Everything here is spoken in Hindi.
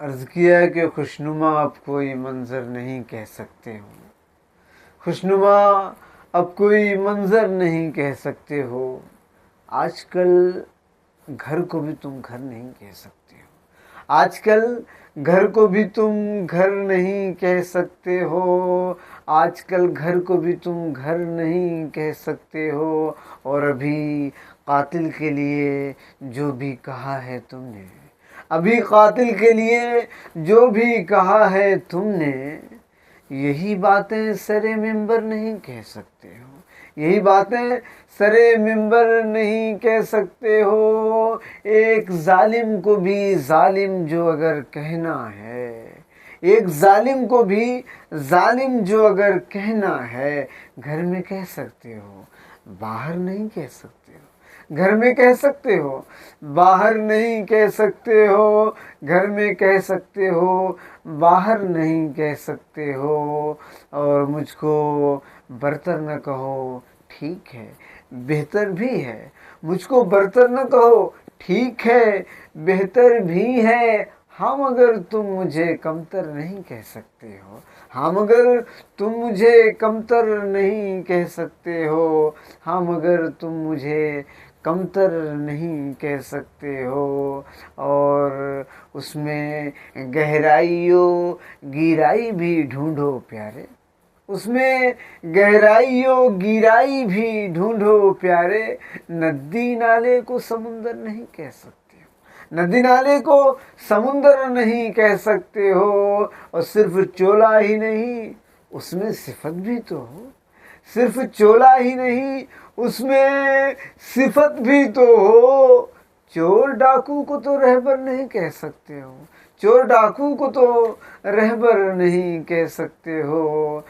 अर्ज़ किया है कि खुशनुमा अब कोई मंज़र नहीं कह सकते हो, खुशनुमा अब कोई मंज़र नहीं कह सकते हो। आजकल घर को भी तुम घर नहीं कह सकते हो, आजकल घर को भी तुम घर नहीं कह सकते हो, आजकल घर को भी तुम घर नहीं कह सकते हो। और अभी कातिल के लिए जो भी कहा है तुमने, अभी कातिल के लिए जो भी कहा है तुमने, यही बातें सरे मिंबर नहीं कह सकते हो, यही बातें सरे मिंबर नहीं कह सकते हो। एक जालिम को भी जालिम जो अगर कहना है, एक जालिम को भी जालिम जो अगर कहना है, घर में कह सकते हो, बाहर नहीं कह सकते हो। घर में कह सकते हो, बाहर नहीं कह सकते हो, घर में कह सकते हो, बाहर नहीं कह सकते हो। और मुझको बरतर न कहो, ठीक है बेहतर भी है, मुझको बरतर न कहो, ठीक है बेहतर भी है। हाँ मगर तुम मुझे कमतर नहीं कह सकते हो, हाँ मगर तुम मुझे कमतर नहीं कह सकते हो, हाँ मगर तुम मुझे कमतर नहीं कह सकते हो। और उसमें गहराइयों गिराई भी ढूंढो प्यारे, उसमें गहराइयों गिराई भी ढूंढो प्यारे। नदी नाले को समुंदर नहीं कह सकते हो, नदी नाले को समुंदर नहीं कह सकते हो। और सिर्फ चोला ही नहीं, उसमें सिफत भी तो हो, सिर्फ चोला ही नहीं, उसमें सिफत भी तो हो। चोर डाकू को तो रहबर नहीं कह सकते हो, चोर डाकू को तो रहबर नहीं कह सकते हो।